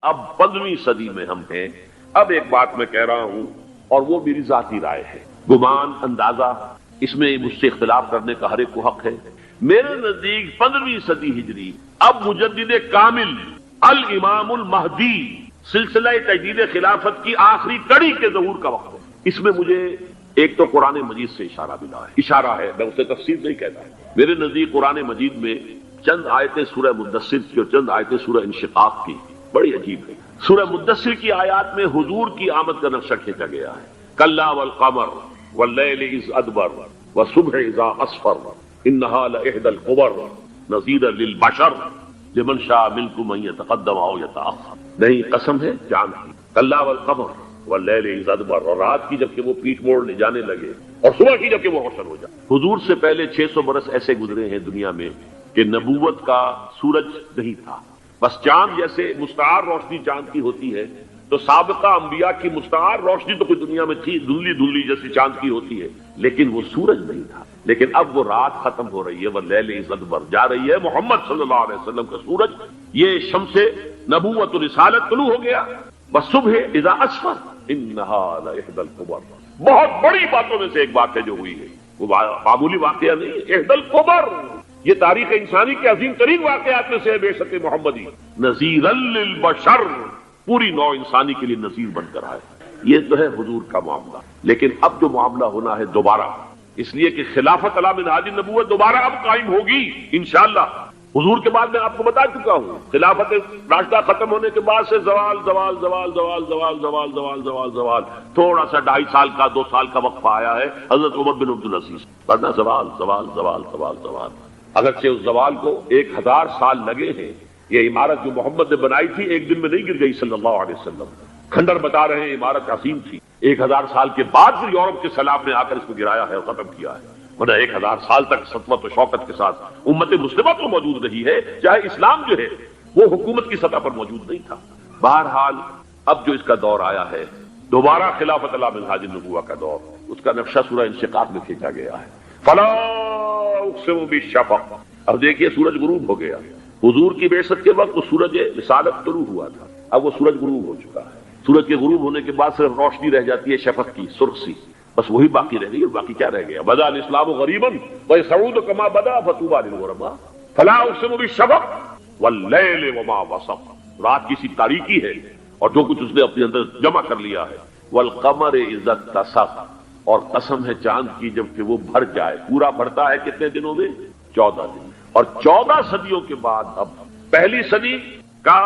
اب 15ویں صدی میں ہم ہیں. اب ایک بات میں کہہ رہا ہوں اور وہ میری ذاتی رائے ہے، گمان اندازہ اس میں مجھ سے اختلاف کرنے کا ہر ایک کو حق ہے. میرے نزدیک 15ویں صدی ہجری اب مجدد کامل الامام المہدی سلسلہ تجدید خلافت کی آخری کڑی کے ظہور کا وقت ہے. اس میں مجھے ایک تو قرآن مجید سے اشارہ ملا ہے، اشارہ ہے، میں اسے تفسیر نہیں کہتا. میرے نزدیک قرآن مجید میں چند آیتیں سورہ مدثر کی اور چند آیتیں سورہ انشقاق کی بڑی عجیب ہے. سورہ مدثر کی آیات میں حضور کی آمد کا نقشہ کھینچا گیا ہے. کلا والقمر واللیل اذ ادبر والصبح اذا اسفر انہا لإحدى الكبر نذیرا للبشر لمن شاء منکم ان یتقدم او یتأخر. نہیں، قسم ہے چاند کی. کلا والقمر واللیل اذ ادبر، اور رات کی جبکہ وہ پیٹ موڑنے جانے لگے اور صبح کی جبکہ وہ روشن ہو جائے. حضور سے پہلے 600 برس ایسے گزرے ہیں دنیا میں کہ نبوت کا سورج نہیں تھا، بس چاند جیسے مستعار روشنی چاند کی ہوتی ہے تو سابقہ انبیاء کی مستعار روشنی تو کوئی دنیا میں تھی، دھندلی دھندلی جیسی چاند کی ہوتی ہے، لیکن وہ سورج نہیں تھا. لیکن اب وہ رات ختم ہو رہی ہے، وہ لیل اذ ادبر جا رہی ہے. محمد صلی اللہ علیہ وسلم کا سورج، یہ شمس نبوت و رسالت طلوع ہو گیا. والصبح اذا اسفر انہا لإحدى الكبر. بہت بڑی باتوں میں سے ایک بات ہے جو ہوئی ہے، وہ معمولی واقعہ نہیں. إحدى الكبر، یہ تاریخ انسانی کے عظیم ترین واقعات میں سے ہے. بے شک محمدی نذیرا للبشر، پوری نوع انسانی کے لیے نذیر بن کر آئے. یہ تو ہے حضور کا معاملہ. لیکن اب جو معاملہ ہونا ہے دوبارہ، اس لیے کہ خلافت علی منہاج النبوت دوبارہ اب قائم ہوگی انشاءاللہ. حضور کے بعد میں آپ کو بتا چکا ہوں، خلافت راشدہ ختم ہونے کے بعد سے زوال زوال زوال زوال زوال زوال زوال زوال زوال، تھوڑا سا 2.5 سال کا 2 سال کا وقفہ آیا ہے حضرت عمر بن عبدالعزیز، ورنہ زوال زوال زوال زوال زوال. اگرچہ اس زوال کو 1000 سال لگے ہیں. یہ عمارت جو محمد نے بنائی تھی ایک دن میں نہیں گر گئی صلی اللہ علیہ وسلم. کھنڈر بتا رہے ہیں عمارت عظیم تھی. 1000 سال کے بعد پھر یورپ کے سیلاب نے آ کر اس کو گرایا ہے اور ختم کیا ہے. ورنہ 1000 سال تک سطوت و شوکت کے ساتھ امت مسلمہ تو موجود رہی ہے، چاہے اسلام جو ہے وہ حکومت کی سطح پر موجود نہیں تھا. بہرحال اب جو اس کا دور آیا ہے دوبارہ خلافت علی منہاج النبوہ کا دور، اس کا نقشہ سورہ انشقاق میں کھینچا گیا ہے. فلا اقسم بالشفق. اب دیکھیے سورج غروب ہو گیا. حضور کی بعثت کے وقت وہ سورج رسالت طلوع ہوا تھا، اب وہ سورج غروب ہو چکا ہے. سورج کے غروب ہونے کے بعد صرف روشنی رہ جاتی ہے شفق کی، سرخ سی، بس وہی باقی رہ گئی. اور باقی کیا رہ گیا؟ بدا الاسلام غریبا وسعود کما بدا فطوبى للغرباء. فلا اقسم بالشفق واللیل وما وسق. رات کی سی تاریکی ہے اور جو کچھ اس نے اپنے اندر جمع کر لیا ہے. والقمر اذا اتسق، اور قسم ہے چاند کی جب کہ وہ بھر جائے. پورا بھرتا ہے کتنے دنوں میں؟ 14 دن. اور 14 صدیوں کے بعد اب پہلی صدی کا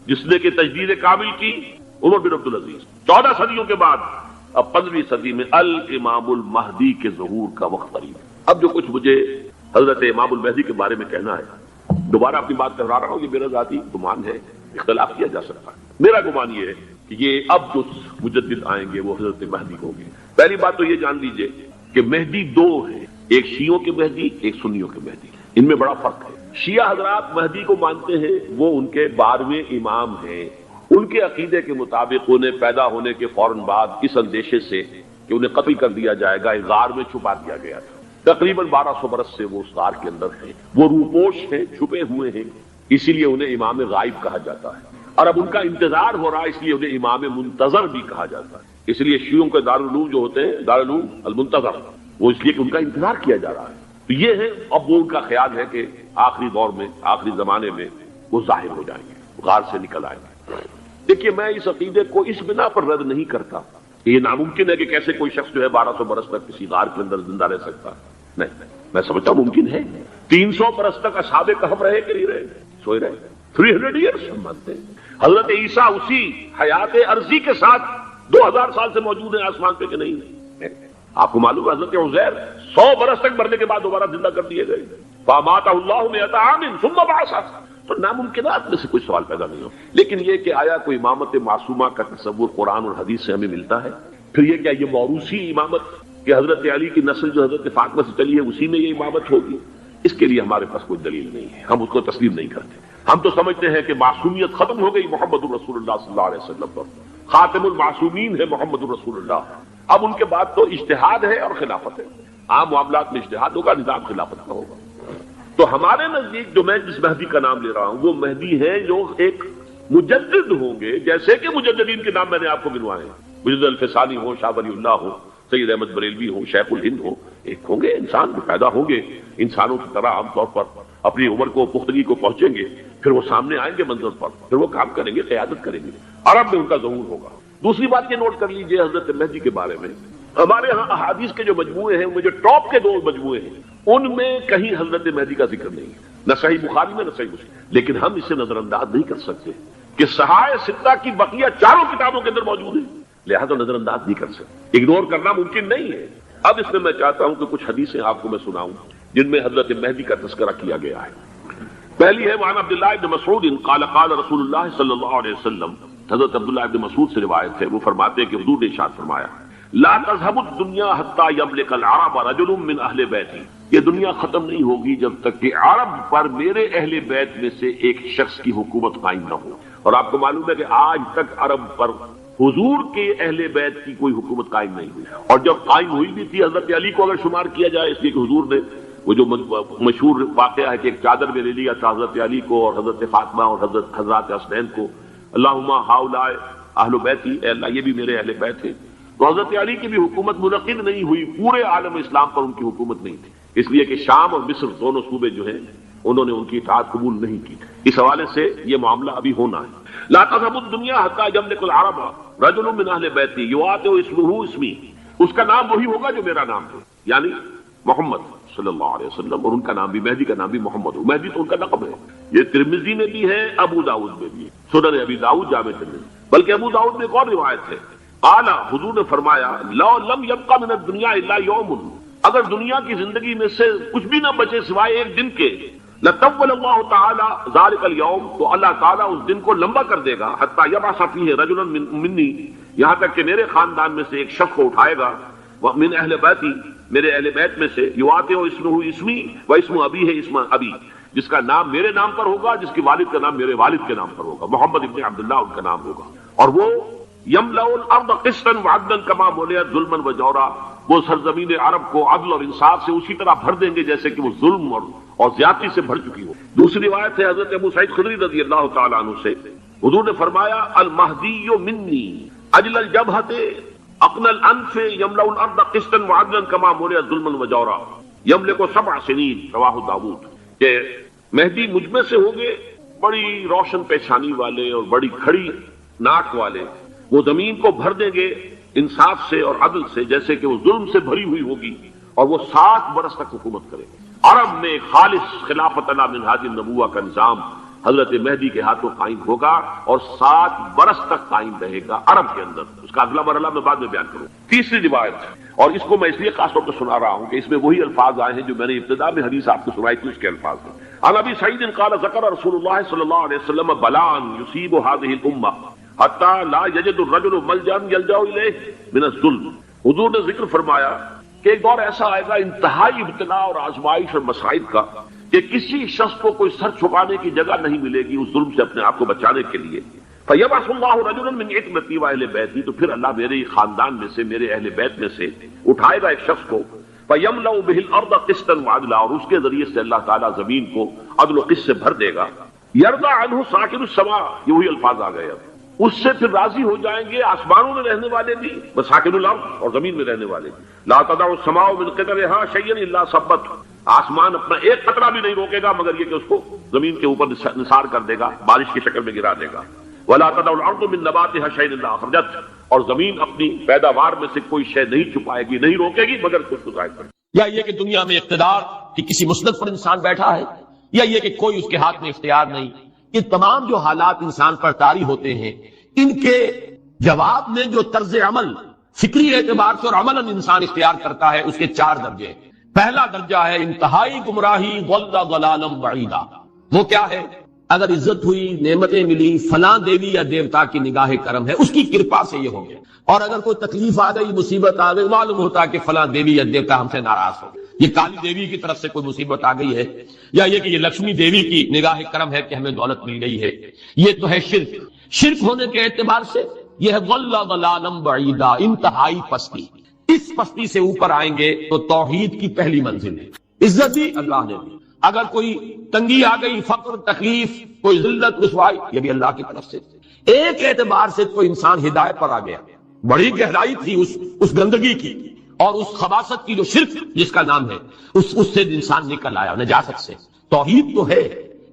جس نے کہ تجدید کامل کی عمر بن عبدالعزیز، 14 صدیوں کے بعد اب 15ویں صدی میں الامام المہدی کے ظہور کا وقت قریب ہے. اب جو کچھ مجھے حضرت امام المہدی کے بارے میں کہنا ہے، دوبارہ اپنی بات کہہ رہا ہوں، یہ میرا ذاتی گمان ہے، اختلاف کیا جا سکتا ہے. میرا گمان یہ ہے کہ یہ اب جو مجدد آئیں گے وہ حضرت مہدی ہوں گے. پہلی بات تو یہ جان لیجئے کہ مہدی 2 ہیں، ایک شیعوں کے مہدی، ایک سنیوں کے مہدی. ان میں بڑا فرق ہے. شیعہ حضرات مہدی کو مانتے ہیں، وہ ان کے 12ویں امام ہیں. ان کے عقیدے کے مطابق انہیں پیدا ہونے کے فوراً بعد اس اندیشے سے کہ انہیں قتل کر دیا جائے گا ایک غار میں چھپا دیا گیا تھا. تقریباً 1200 برس سے وہ اس غار کے اندر ہیں. وہ روپوش ہیں، چھپے ہوئے ہیں، اسی لیے انہیں امام غائب کہا جاتا ہے. اور اب ان کا انتظار ہو رہا ہے، اس لیے انہیں امام منتظر بھی کہا جاتا ہے. اس لیے شیعوں کے دارالعلوم جو ہوتے ہیں دارالعلوم المنتظر، وہ اس لیے کہ ان کا انتظار کیا جا رہا ہے. تو یہ ہے اب وہ ان کا خیال ہے کہ آخری دور میں، آخری زمانے میں وہ ظاہر ہو جائیں گے، غار سے نکل آئیں گے. دیکھیے میں اس عقیدے کو اس بنا پر رد نہیں کرتا کہ یہ ناممکن ہے کہ کیسے کوئی شخص جو ہے 1200 برس تک کسی غار کے اندر زندہ رہ سکتا. نہیں، میں سمجھتا ہوں ممکن ہے. 300 برس تک اصحاب کہف رہے کہ نہیں رہے؟ سوئے رہے. 300 ایئرس ہم مانتے ہیں. حضرت عیسیٰ اسی حیات عرضی کے ساتھ 2000 سال سے موجود ہیں آسمان پہ کہ نہیں؟ آپ کو معلوم ہے حضرت عزیر 100 برس تک مرنے کے بعد دوبارہ زندہ کر دیے گئے. فَأَمَاتَهُ اللَّهُ مِائَةَ عَامٍ ثُمَّ بَعَثَهُ. تو ناممکنات میں سے کوئی سوال پیدا نہیں ہو. لیکن یہ کہ آیا کوئی امامت معصومہ کا تصور قرآن اور حدیث سے ہمیں ملتا ہے؟ پھر یہ کیا یہ موروثی امامت کہ حضرت علی کی نسل جو حضرت فاطمہ سے چلی ہے اسی میں یہ امامت ہوگی؟ اس کے لیے ہمارے پاس کوئی دلیل نہیں ہے، ہم اس کو تسلیم نہیں کرتے. ہم تو سمجھتے ہیں کہ معصومیت ختم ہو گئی محمد الرسول اللہ صلی اللہ علیہ وسلم پر. خاتم المعصومین ہے محمد الرسول اللہ. اب ان کے بعد تو اجتہاد ہے اور خلافت ہے. عام معاملات میں اجتہاد ہوگا، نظام خلافت کا ہوگا. تو ہمارے نزدیک جو میں جس مہدی کا نام لے رہا ہوں وہ مہدی ہے جو ایک مجدد ہوں گے، جیسے کہ مجددین کے نام میں نے آپ کو گنوائے ہیں، مجدد الفسانی ہو، شاہ ولی اللہ ہو، سید احمد بریلوی ہو، شیخ الہند ہو، ایک ہوں گے انسان پیدا ہوں گے انسانوں کی طرح عام طور پر اپنی عمر کو پختگی کو پہنچیں گے، پھر وہ سامنے آئیں گے منظر پر، پھر وہ کام کریں گے، قیادت کریں گے، عرب میں ان کا ظہور ہوگا۔ دوسری بات یہ نوٹ کر لیجئے حضرت مہدی کے بارے میں، ہمارے ہاں احادیث کے جو مجموعے ہیں، ان میں جو ٹاپ کے 2 مجموعے ہیں، ان میں کہیں حضرت مہدی کا ذکر نہیں ہے، نہ صحیح بخاری میں نہ صحیح مسلم، لیکن ہم اسے نظر انداز نہیں کر سکتے کہ صحائح ستہ کی بقیہ 4 کتابوں کے اندر موجود ہیں، لہذا نظر انداز نہیں کر سکتے، اگنور کرنا ممکن نہیں ہے۔ اب اس میں چاہتا ہوں کہ کچھ حدیثیں آپ کو میں سناؤں جن میں حضرت مہدی کا تذکرہ کیا گیا ہے۔ پہلی ہے وعن عبداللہ ابن مسعود قال قال رسول اللہ صلی اللہ علیہ وسلم، حضرت عبداللہ ابن مسعود سے روایت ہے، وہ فرماتے ہیں کہ حضور نے ارشاد فرمایا لا تذهب الدنيا حتى يملك العرب رجل من اہل بیتی، یہ دنیا ختم نہیں ہوگی جب تک کہ عرب پر میرے اہل بیت میں سے ایک شخص کی حکومت قائم نہ ہو۔ اور آپ کو معلوم ہے کہ آج تک عرب پر حضور کے اہل بیت کی کوئی حکومت قائم نہیں ہوئی، اور جب قائم ہوئی بھی تھی حضرت علی کو اگر شمار کیا جائے، اس لیے کہ حضور نے وہ جو مشہور واقعہ ہے کہ ایک چادر میں لے لیا تھا حضرت علی کو اور حضرت فاطمہ اور حضرات حسنین کو، اللہم ہؤلاء اہل بیتی، اے اللہ یہ بھی میرے اہل بیت ہیں، تو حضرت علی کی بھی حکومت منعقد نہیں ہوئی، پورے عالم اسلام پر ان کی حکومت نہیں تھی، اس لیے کہ شام اور مصر دونوں صوبے جو ہیں انہوں نے ان کی اطاعت قبول نہیں کی، اس حوالے سے یہ معاملہ ابھی ہونا ہے۔ لا تذهب الدنيا حتى يملك العرب رجل من اہل بیتی یواطئ اسمہ اسمی، اس کا نام وہی ہوگا جو میرا نام ہے، یعنی محمد صلی اللہ علیہ وسلم، اور ان کا نام بھی مہدی کا نام بھی محمد ہو، مہدی تو ان کا لقب ہے، یہ ترمذی میں بھی ہے، ابو داؤد میں بھی ہے، سنن ابی داؤد جامع ترمذی، بلکہ ابو داؤد میں ایک اور روایت ہے، قال حضور نے فرمایا لو لم يبقى من الدنيا الا يوم، اگر دنیا کی زندگی میں سے کچھ بھی نہ بچے سوائے ایک دن کے، لطول اللہ تعالی ذلك اليوم، تو اللہ تعالیٰ اس دن کو لمبا کر دے گا، حتى يبعث فيه رجلا مني، یہاں تک کہ میرے خاندان میں سے ایک شخص کو اٹھائے گا، من اہل بیتی، میرے اہل بیت میں سے، یواطئ اسمہ اسمی و اسم ابی ہے اسم ابی، جس کا نام میرے نام پر ہوگا، جس کی والد کا نام میرے والد کے نام پر ہوگا، محمد ابن عبداللہ ان کا نام ہوگا، اور وہ یملأ الارض قسطا وعدلا کما ملئت ظلما وجورا، وہ سرزمین عرب کو عدل اور انصاف سے اسی طرح بھر دیں گے جیسے کہ وہ ظلم اور زیادتی سے بھر چکی ہو۔ دوسری روایت ہے حضرت ابو سعید خدری رضی اللہ تعالیٰ عنہ سے، حضور نے فرمایا المہدی منی اجل الجبہۃ اقنى الانف یملأ الارض قسطا وعدلا کما ملئت ظلما وجورا یملک 7 سنین، رواہ داؤد، کہ مہدی مجھ میں سے ہوں گے بڑی روشن پیشانی والے اور بڑی کھڑی ناک والے، وہ زمین کو بھر دیں گے انصاف سے اور عدل سے جیسے کہ وہ ظلم سے بھری ہوئی ہوگی، اور وہ 7 برس تک حکومت کرے گے۔ عرب میں خالص خلافت علی منہاج النبوہ کا نظام حضرت مہدی کے ہاتھوں قائم ہوگا اور 7 برس تک قائم رہے گا عرب کے اندر، اس کا اگلا مرحلہ میں بعد میں بیان کروں۔ تیسری روایت، اور اس کو میں اس لیے خاص طور پر سنا رہا ہوں کہ اس میں وہی الفاظ آئے ہیں جو میں نے ابتدا میں حدیث آپ کو سنائی تھی، اس کے الفاظ ہیں۔ عن ابی سعید قال ذکر رسول اللہ صلی اللہ علیہ وسلم بلاء یصیب هذه الامہ حتی لا یجد الرجل ملجا یلجا الیہ من الظلم، حضور نے ذکر فرمایا کہ ایک دور ایسا آئے گا انتہائی ابتلاء اور آزمائش اور مصائب کا کہ کسی شخص کو کوئی سر چھپانے کی جگہ نہیں ملے گی اس ظلم سے اپنے آپ کو بچانے کے لیے۔ فَيَبْعَثُ اللَّهُ رَجُلًا مِنْ عِتْرَتِي وَأَهْلِ بَيْتِي، تو پھر اللہ میرے خاندان میں سے، میرے اہل بیت میں سے اٹھائے گا ایک شخص کو، فَيَمْلَأُ بِهِ الْأَرْضَ قِسْطًا وَعَدْلًا، اور اس کے ذریعے سے اللہ تعالیٰ زمین کو عدل و قسط سے بھر دے گا۔ يَرْضَى عَنْهُ سَاكِنُ السَّمَاءِ، یہ وہی الفاظ آ گئے، اب اس سے پھر راضی ہو جائیں گے آسمانوں میں رہنے والے بھی، مساکن الارض، اور زمین میں رہنے والے بھی۔ لا تدع السماء من قطرها شيئا الا ثبت، آسمان اپنا ایک قطرہ بھی نہیں روکے گا مگر یہ کہ اس کو زمین کے اوپر نثار کر دے گا، بارش کی شکل میں گرا دے گا۔ ولا تدع الارض من نباتها شيئا الا اخرجت، اور زمین اپنی پیداوار میں سے کوئی شے نہیں چھپائے گی، نہیں روکے گی مگر کچھ ظاہر کرے گی۔ یا یہ کہ دنیا میں اقتدار کہ کسی مسند پر انسان بیٹھا ہے، یا یہ کہ کوئی اس کے ہاتھ میں اختیار نہیں، یہ تمام جو حالات انسان پر طاری ہوتے ہیں، ان کے جواب میں جو طرز عمل فکری اعتبار سے اور عملاً انسان اختیار کرتا ہے، اس کے 4 درجے ہیں۔ پہلا درجہ ہے انتہائی گمراہی، ضل ضلالا بعیدا، وہ کیا ہے؟ اگر عزت ہوئی، نعمتیں ملی، فلاں دیوی یا دیوتا کی نگاہ کرم ہے، اس کی کرپا سے یہ ہو گیا، اور اگر کوئی تکلیف آ گئی، مصیبت آ گئی، معلوم ہوتا کہ فلاں دیوی یا دیوتا ہم سے ناراض ہو گئے، یہ کالی دیوی کی طرف سے کوئی مصیبت آ گئی ہے، یا یہ کہ یہ لکشمی دیوی کی نگاہ کرم ہے کہ ہمیں دولت مل گئی ہے۔ یہ تو ہے شرک۔ شرک ہونے کے اعتبار سے یہ ہے ضل ضلالا بعیدا، انتہائی پستی۔ اس پستی سے اوپر آئیں گے تو توحید کی پہلی منزل ہے، عزت بھی اللہ نے دی، اگر کوئی تنگی آ گئی، فقر، تکلیف، کوئی ذلت، رسوائی، یہ بھی اللہ کی طرف سے۔ ایک اعتبار سے تو انسان ہدایت پر آ گیا، بڑی گہرائی تھی اس گندگی کی اور اس خباثت کی جو شرک جس کا نام ہے، اس سے انسان نکل آیا نجاست سے۔ توحید تو ہے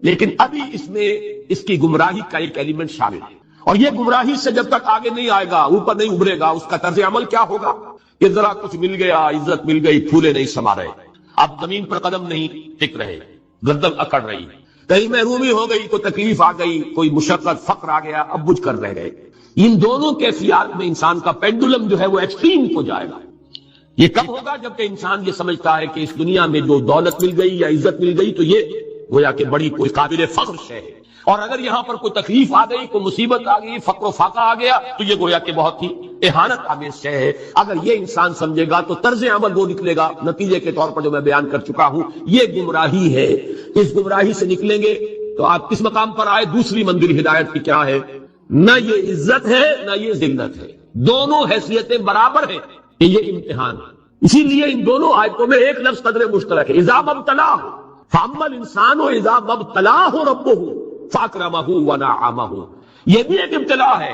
لیکن ابھی اس میں اس کی گمراہی کا ایک ایلیمنٹ شامل ہے، اور یہ گمراہی سے جب تک آگے نہیں آئے گا، اوپر نہیں ابھرے گا، اس کا طرز عمل کیا ہوگا؟ کہ ذرا کچھ مل گیا، عزت مل گئی، پھولے نہیں سما رہے، اب زمین پر قدم نہیں ٹک رہے، گردن اکڑ رہی، کہیں محرومی ہو گئی، کوئی تکلیف آ گئی، کوئی مشقت، فقر آ گیا، اب بجھ کر رہ گئے۔ ان دونوں کیفیات میں انسان کا پینڈولم جو ہے وہ ایکسٹریم کو جائے گا۔ یہ کب ہوگا؟ جبکہ انسان یہ سمجھتا ہے کہ اس دنیا میں جو دولت مل گئی یا عزت مل گئی تو یہ گویا کہ بڑی کوئی قابل فخر شے ہے، اور اگر یہاں پر کوئی تکلیف آ گئی، کوئی مصیبت آ گئی، فقر و فاقہ آ گیا تو یہ گویا کہ بہت ہی اہانت آمیز شے ہے۔ اگر یہ انسان سمجھے گا تو طرز عمل وہ نکلے گا نتیجے کے طور پر جو میں بیان کر چکا ہوں، یہ گمراہی ہے۔ اس گمراہی سے نکلیں گے تو آپ کس مقام پر آئے؟ دوسری منزل ہدایت کی کیا ہے؟ نہ یہ عزت ہے نہ یہ ذلت ہے، دونوں حیثیتیں برابر ہیں، یہ امتحان ہے۔ اسی لیے ان دونوں آیتوں میں ایک لفظ قدر مشترک ہے، اذا مبتلاہ فاما الانسان اذا مبتلاہ ربہ فاکرمہ ونعمہ، یہ بھی ایک ابتلا ہے۔